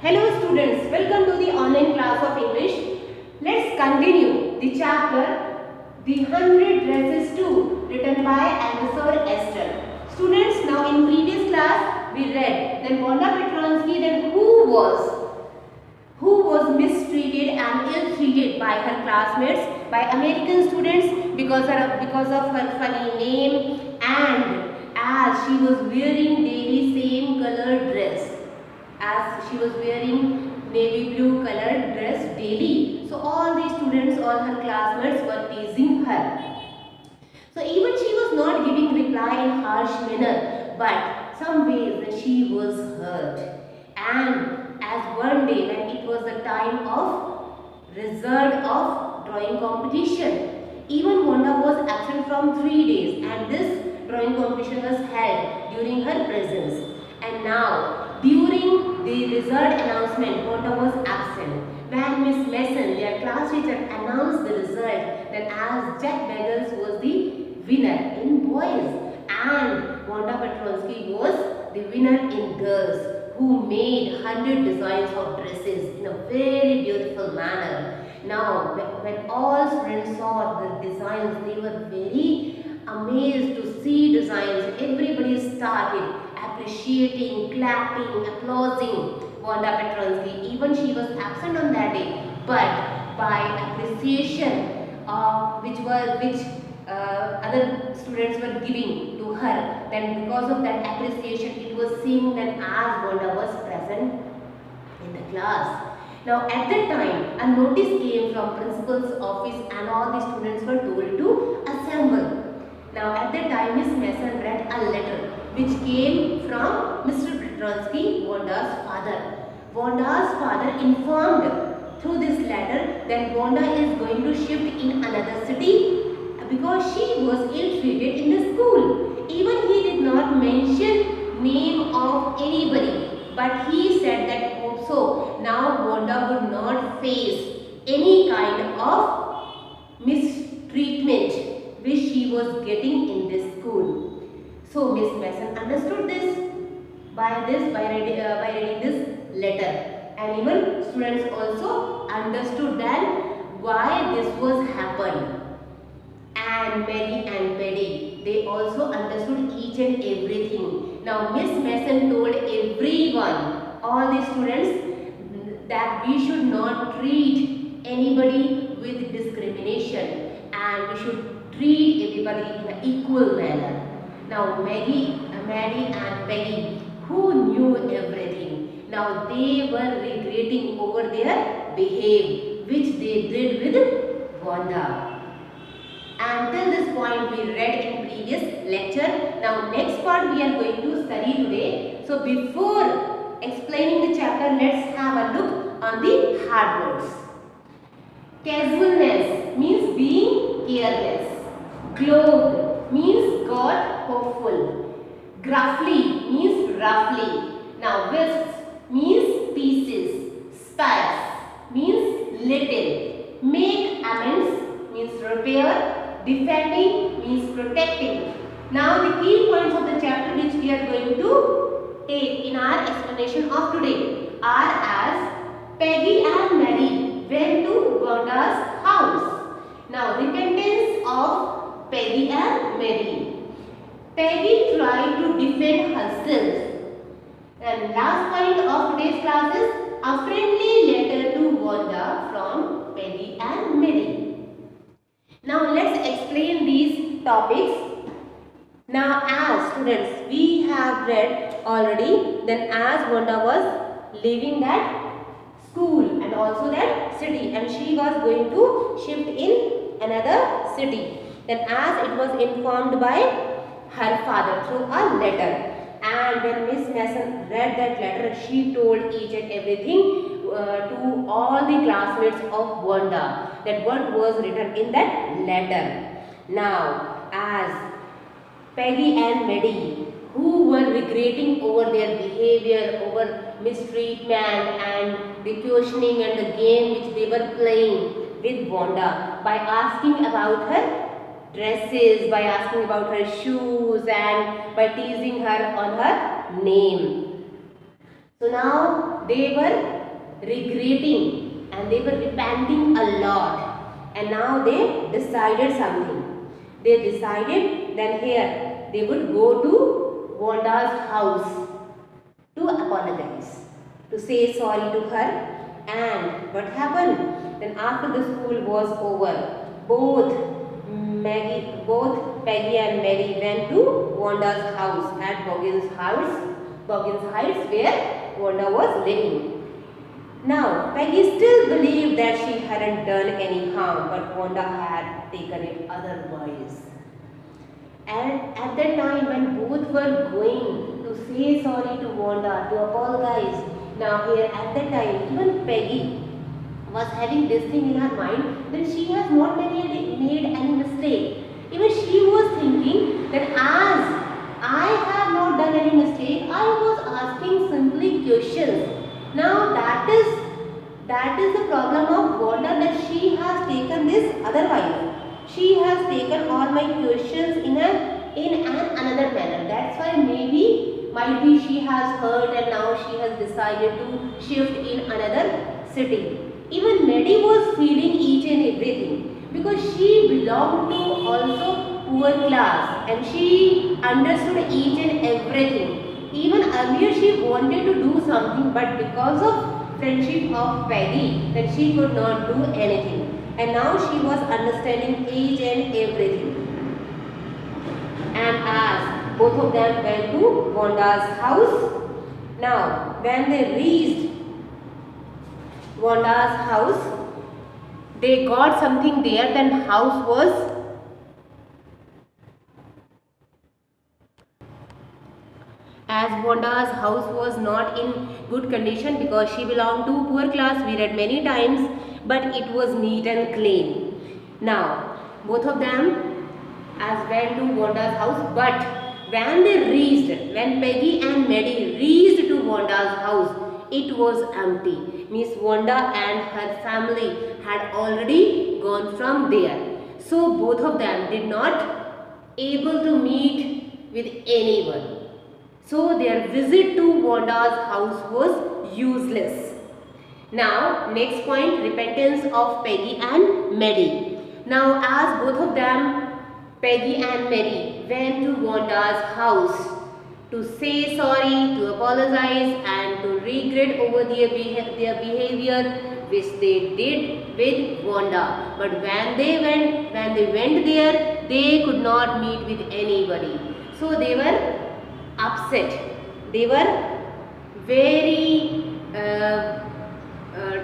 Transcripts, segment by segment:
Hello students, welcome to the online class of English. Let's continue the chapter The 100 Dresses Too, written by Sir Esther. Students, now in previous class we read then Wanda Petronsky then who was mistreated and ill-treated by her classmates, by American students because of her funny name and as she was wearing daily same colored dress. As she was wearing navy blue colored dress daily. So all the students, all her classmates were teasing her. So even she was not giving reply in harsh manner, but some ways that she was hurt. And as one day when it was the time of result of drawing competition, even Wanda was absent from 3 days and this drawing competition was held during her presence. And now during the result announcement, Wanda was absent. When Miss Mason, their class teacher, announced the result, then as Jack Bagels was the winner in boys and Wanda Petronsky was the winner in girls, who made 100 designs of dresses in a very beautiful manner. Now, when all students saw the designs, they were very amazed to see designs. Everybody started appreciating, clapping, applauding Wanda Petronsky. Even she was absent on that day, but by appreciation which other students were giving to her, then because of that appreciation, it was seen that as Wanda was present in the class. Now at that time, a notice came from principal's office and all the students were told to assemble. Now at that time, Miss Mason read a letter which came from Mr. Petronsky, Wanda's father. Wanda's father informed through this letter that Wanda is going to shift in another city because she was ill-treated in the school. Even he did not mention name of anybody, but he said that also now Wanda would not face any kind of mistreatment which she was getting in this school. So Miss Mason understood this by reading this letter, and even students also understood that why this was happened. And Mary and Paddy, they also understood each and everything. Now Miss Mason told everyone, all the students, that we should not treat anybody with discrimination and we should treat everybody in an equal manner. Now Mary and Peggy, who knew everything, now they were regretting over their behavior which they did with Wanda. And till this point we read in previous lecture. Now next part we are going to study today. So before explaining the chapter, let's have a look on the hard words. Casualness means being careless. Glowed means got hopeful. Gruffly means roughly. Now wisps means pieces. Sparse means little. Make amends means repair. Defending means protecting. Now the key points of the chapter which we are going to take in our explanation of today are as Peggy and Mary went to Wanda's house. Now repentance of Peggy and Mary. Peggy tried to defend herself. And last point of today's class is a friendly letter to Wanda from Peggy and Mary. Now let's explain these topics. Now as students, we have read already then as Wanda was leaving that school and also that city and she was going to shift in another city. Then as it was informed by her father through a letter. And when Miss Mason read that letter, she told each and everything to all the classmates of Wanda that what was written in that letter. Now, as Peggy and Maddie, who were regretting over their behavior, over mistreatment and the questioning and the game which they were playing with Wanda by asking about her dresses, by asking about her shoes and by teasing her on her name. So now they were regretting and they were repenting a lot, and now they decided something. They decided then here they would go to Wanda's house to apologize, to say sorry to her. And what happened? Then after the school was over, both Peggy and Mary went to Wanda's house at Boggins Heights, where Wanda was living. Now, Peggy still believed that she hadn't done any harm, but Wanda had taken it otherwise. And at that time, when both were going to say sorry to Wanda, to apologize, now here at that time, even Peggy was having this thing in her mind that she has not made any mistake. Even she was thinking that as I have not done any mistake, I was asking simply questions. Now that is the problem of Wanda, that she has taken this otherwise. She has taken all my questions in another manner. That's why might be she has heard and now she has decided to shift in another city. Even Maddie was feeling each and everything because she belonged to also poor class and she understood each and everything. Even earlier she wanted to do something, but because of friendship of Peggy, that she could not do anything. And now she was understanding each and everything. And as both of them went to Wanda's house, now when they reached Wanda's house, they got something there. Then house was as Wanda's house was not in good condition because she belonged to poor class, we read many times, but it was neat and clean. Now both of them as went to Wanda's house, but when Peggy and Maddie reached to Wanda's house, it was empty. Means Wanda and her family had already gone from there. So both of them did not able to meet with anyone. So their visit to Wanda's house was useless. Now next point, repentance of Peggy and Maddie. Now as both of them, Peggy and Maddie, went to Wanda's house to say sorry, to apologize and to regret over their behavior which they did with Wanda. But when they went there, they could not meet with anybody. So they were upset. They were very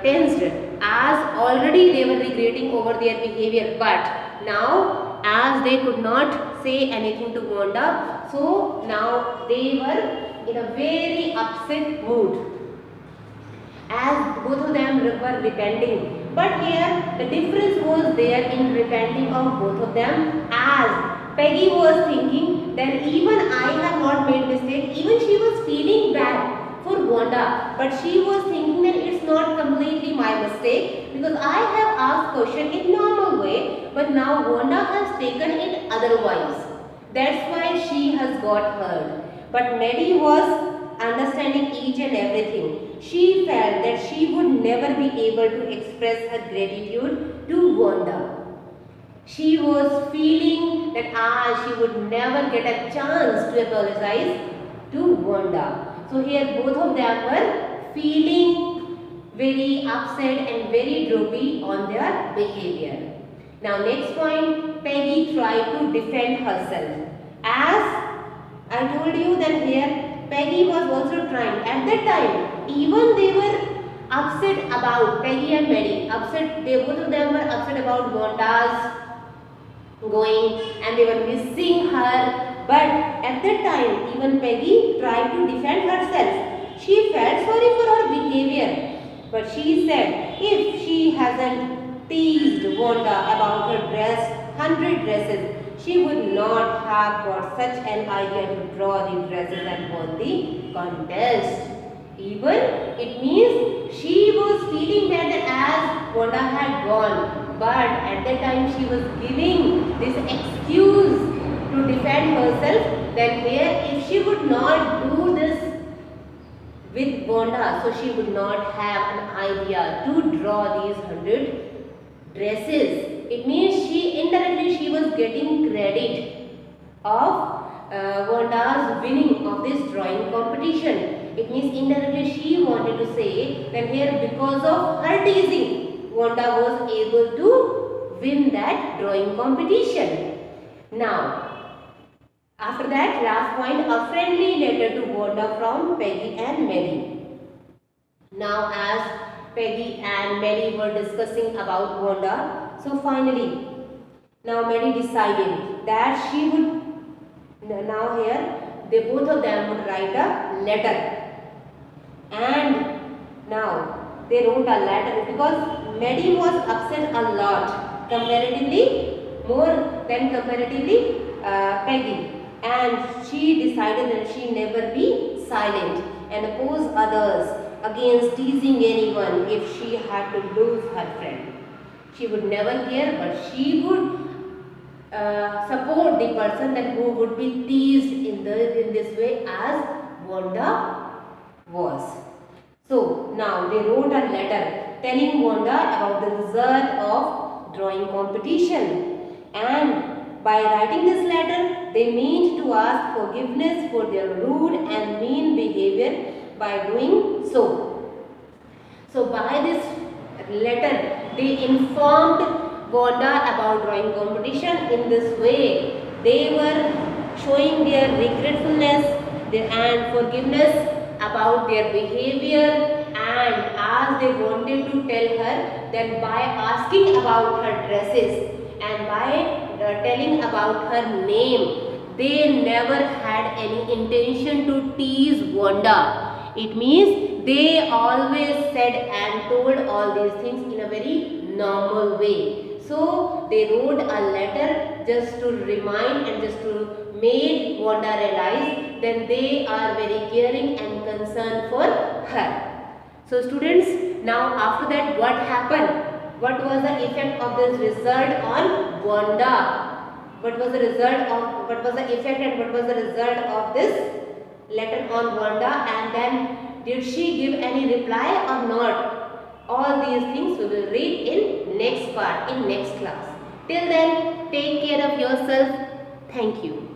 tensed, as already they were regretting over their behavior, but now as they could not say anything to Wanda, so now they were in a very upset mood as both of them were repenting. But here the difference was there in repenting of both of them, as Peggy was thinking that even I have not made mistake. Even she was feeling bad for Wanda, but she was thinking that it's not completely my mistake because I have asked question in normal way, but now Wanda has taken it otherwise. That's why she has got hurt. But Maddie was understanding each and everything. She felt that she would never be able to express her gratitude to Wanda. She was feeling that she would never get a chance to apologize to Wanda. So here both of them were feeling very upset and very droopy on their behavior. Now next point, Peggy tried to defend herself. As I told you that here Peggy was also trying. At that time, even they were upset about Peggy and Maddie. Both of them were upset about Wanda's going and they were missing her. But at that time, even Peggy tried to defend herself. She felt sorry for her behavior. But she said if she hasn't teased Wanda about her dress, 100 dresses, she would not have got such an idea to draw the dresses and won the contest. Even it means she was feeling bad as Wanda had gone. But at that time she was giving this excuse to defend herself, that here if she would not do with Wanda, so she would not have an idea to draw these 100 dresses. It means indirectly she was getting credit of Wanda's winning of this drawing competition. It means indirectly she wanted to say that here, because of her teasing, Wanda was able to win that drawing competition. Now, after that, last point, a friendly letter to Wanda from Peggy and Mary. Now, as Peggy and Mary were discussing about Wanda, so finally, now Mary decided that she would, now here, they both of them would write a letter. And now, they wrote a letter because Mary was upset a lot, comparatively, more than comparatively Peggy. And she decided that she never be silent and oppose others against teasing anyone if she had to lose her friend. She would never care, but she would support the person that who would be teased in this way as Wanda was. So now they wrote a letter telling Wanda about the result of drawing competition, and by writing this letter they meant to ask forgiveness for their rude and mean behavior by doing so. So by this letter they informed Wanda about drawing competition. In this way they were showing their regretfulness and forgiveness about their behavior, and as they wanted to tell her that by asking about her dresses and by telling about her name, they never had any intention to tease Wanda. It means they always said and told all these things in a very normal way. So they wrote a letter just to remind and just to make Wanda realize that they are very caring and concerned for her. So students, now after that what happened? What was the effect of this result on Wanda? What was the result of, what was the effect and what was the result of this letter on Wanda? And then did she give any reply or not? All these things we will read in next part, in next class. Till then, take care of yourself. Thank you.